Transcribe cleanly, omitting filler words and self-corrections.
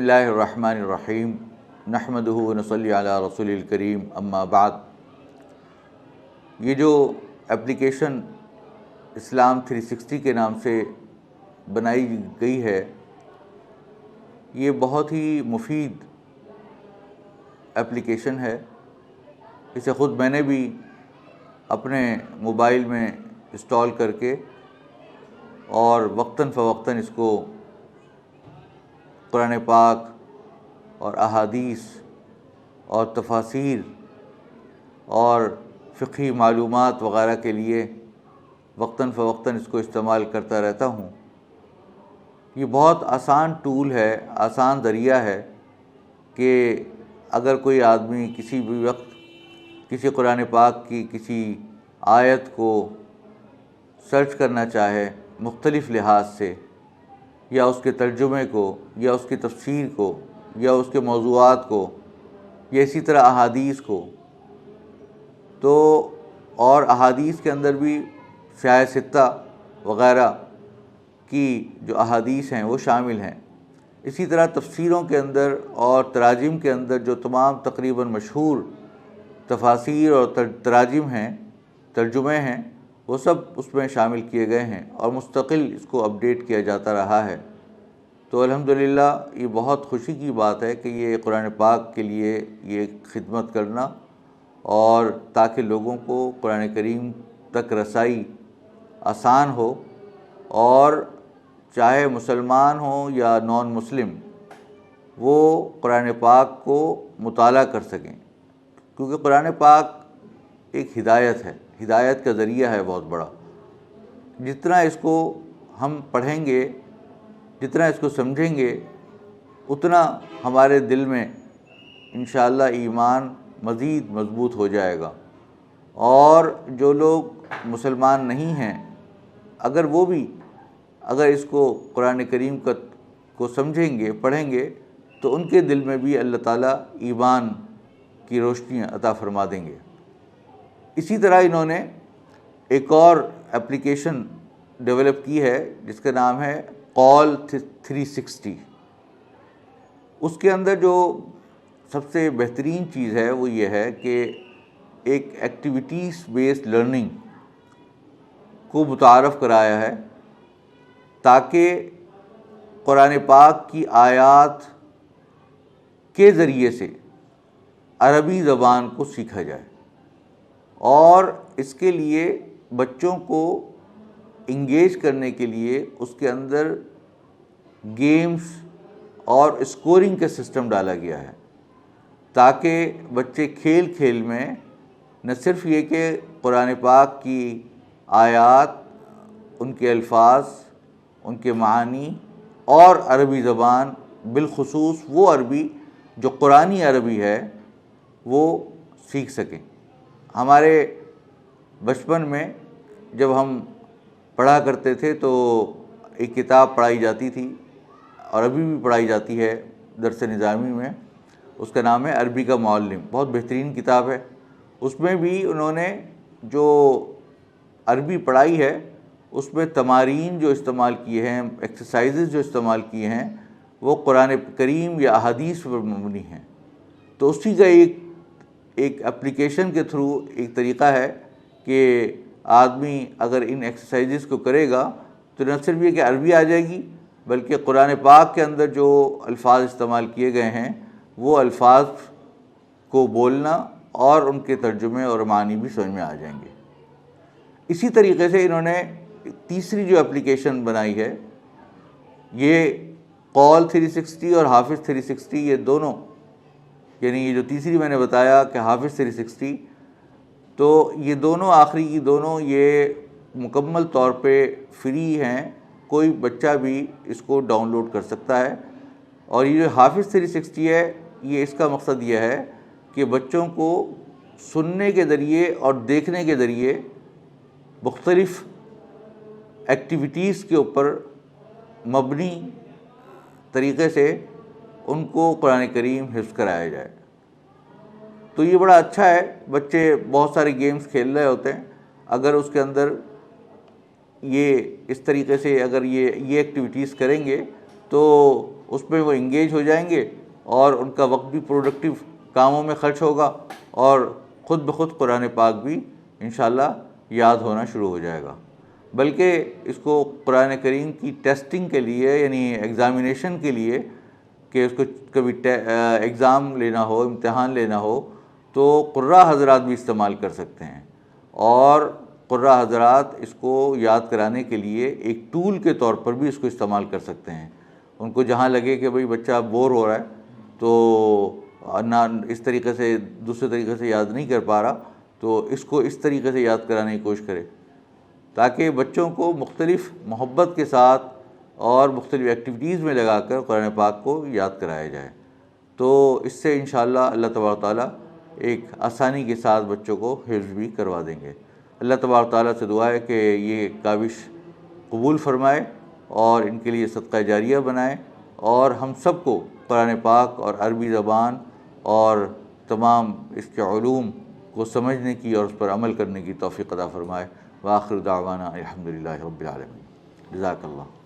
اللہ الرحمن الرحیم نحمدہ ونصلی علی رسول الکریم اما بعد۔ یہ جو اپلیکیشن اسلام 360 کے نام سے بنائی گئی ہے، یہ بہت ہی مفید اپلیکیشن ہے۔ اسے خود میں نے بھی اپنے موبائل میں انسٹال کر کے اور وقتاً فوقتاً اس کو قرآن پاک اور احادیث اور تفاسیر اور فقہی معلومات وغیرہ کے لیے وقتاً فوقتاً اس کو استعمال کرتا رہتا ہوں۔ یہ بہت آسان ٹول ہے، آسان ذریعہ ہے کہ اگر کوئی آدمی کسی بھی وقت کسی قرآن پاک کی کسی آیت کو سرچ کرنا چاہے مختلف لحاظ سے، یا اس کے ترجمے کو، یا اس کی تفسیر کو، یا اس کے موضوعات کو، یا اسی طرح احادیث کو، تو اور احادیث کے اندر بھی سیاہ ستہ وغیرہ کی جو احادیث ہیں وہ شامل ہیں۔ اسی طرح تفسیروں کے اندر اور تراجم کے اندر جو تمام تقریباً مشہور تفاسیر اور تراجم ہیں، ترجمے ہیں، وہ سب اس میں شامل کیے گئے ہیں اور مستقل اس کو اپڈیٹ کیا جاتا رہا ہے۔ تو الحمدللہ یہ بہت خوشی کی بات ہے کہ یہ قرآن پاک کے لیے یہ خدمت کرنا، اور تاکہ لوگوں کو قرآن کریم تک رسائی آسان ہو، اور چاہے مسلمان ہوں یا نان مسلم وہ قرآن پاک کو مطالعہ کر سکیں، کیونکہ قرآن پاک ایک ہدایت ہے، ہدایت کا ذریعہ ہے بہت بڑا۔ جتنا اس کو ہم پڑھیں گے، جتنا اس کو سمجھیں گے، اتنا ہمارے دل میں انشاءاللہ ایمان مزید مضبوط ہو جائے گا، اور جو لوگ مسلمان نہیں ہیں اگر وہ بھی اگر اس کو قرآن کریم کو سمجھیں گے، پڑھیں گے، تو ان کے دل میں بھی اللہ تعالیٰ ایمان کی روشنی عطا فرما دیں گے۔ اسی طرح انہوں نے ایک اور اپلیکیشن ڈیولپ کی ہے جس کا نام ہے قول 360۔ اس کے اندر جو سب سے بہترین چیز ہے وہ یہ ہے کہ ایک ایکٹیویٹیز بیسڈ لرننگ کو متعارف کرایا ہے، تاکہ قرآن پاک کی آیات کے ذریعے سے عربی زبان کو سیکھا جائے، اور اس کے لیے بچوں کو انگیج کرنے کے لیے اس کے اندر گیمز اور اسکورنگ کا سسٹم ڈالا گیا ہے، تاکہ بچے کھیل کھیل میں نہ صرف یہ کہ قرآن پاک کی آیات، ان کے الفاظ، ان کے معانی اور عربی زبان، بالخصوص وہ عربی جو قرآنی عربی ہے، وہ سیکھ سکیں۔ ہمارے بچپن میں جب ہم پڑھا کرتے تھے تو ایک کتاب پڑھائی جاتی تھی، اور ابھی بھی پڑھائی جاتی ہے درس نظامی میں، اس کا نام ہے عربی کا معلم۔ بہت بہترین کتاب ہے۔ اس میں بھی انہوں نے جو عربی پڑھائی ہے اس میں تمارین جو استعمال کیے ہیں، ایکسرسائزز جو استعمال کیے ہیں، وہ قرآن کریم یا احادیث پر مبنی ہیں۔ تو اسی کا ایک اپلیکیشن کے تھرو ایک طریقہ ہے کہ آدمی اگر ان ایکسرسائزز کو کرے گا تو نہ صرف یہ کہ عربی آ جائے گی، بلکہ قرآن پاک کے اندر جو الفاظ استعمال کیے گئے ہیں وہ الفاظ کو بولنا اور ان کے ترجمے اور معنی بھی سمجھ میں آ جائیں گے۔ اسی طریقے سے انہوں نے تیسری جو اپلیکیشن بنائی ہے، یہ قول 360 اور حافظ 360، یہ دونوں، یعنی یہ جو تیسری میں نے بتایا کہ حافظ 360، تو یہ دونوں آخری کی دونوں یہ مکمل طور پہ فری ہیں، کوئی بچہ بھی اس کو ڈاؤن لوڈ کر سکتا ہے۔ اور یہ جو حافظ 360 ہے، یہ اس کا مقصد یہ ہے کہ بچوں کو سننے کے ذریعے اور دیکھنے کے ذریعے مختلف ایکٹیویٹیز کے اوپر مبنی طریقے سے ان کو قرآن کریم حفظ کرایا جائے۔ تو یہ بڑا اچھا ہے۔ بچے بہت سارے گیمز کھیل رہے ہوتے ہیں، اگر اس کے اندر یہ اس طریقے سے اگر یہ ایکٹیویٹیز کریں گے تو اس میں وہ انگیج ہو جائیں گے اور ان کا وقت بھی پروڈکٹیو کاموں میں خرچ ہوگا اور خود بخود قرآن پاک بھی انشاءاللہ یاد ہونا شروع ہو جائے گا۔ بلکہ اس کو قرآن کریم کی ٹیسٹنگ کے لیے، یعنی ایگزامینیشن کے لیے، کہ اس کو کبھی ایگزام لینا ہو، امتحان لینا ہو، تو قراء حضرات بھی استعمال کر سکتے ہیں، اور قراء حضرات اس کو یاد کرانے کے لیے ایک ٹول کے طور پر بھی اس کو استعمال کر سکتے ہیں۔ ان کو جہاں لگے کہ بھئی بچہ بور ہو رہا ہے تو نہ اس طریقے سے دوسرے طریقے سے یاد نہیں کر پا رہا، تو اس کو اس طریقے سے یاد کرانے کی کوشش کرے، تاکہ بچوں کو مختلف محبت کے ساتھ اور مختلف ایکٹیویٹیز میں لگا کر قرآن پاک کو یاد کرایا جائے۔ تو اس سے انشاءاللہ اللہ تبارک تعالیٰ ایک آسانی کے ساتھ بچوں کو حفظ بھی کروا دیں گے۔ اللہ تبارک تعالیٰ سے دعا ہے کہ یہ کاوش قبول فرمائے اور ان کے لیے صدقہ جاریہ بنائے، اور ہم سب کو قرآن پاک اور عربی زبان اور تمام اس کے علوم کو سمجھنے کی اور اس پر عمل کرنے کی توفیق عطا فرمائے۔ وآخر دعوانا الحمدللہ رب العالمین۔ جزاک اللہ۔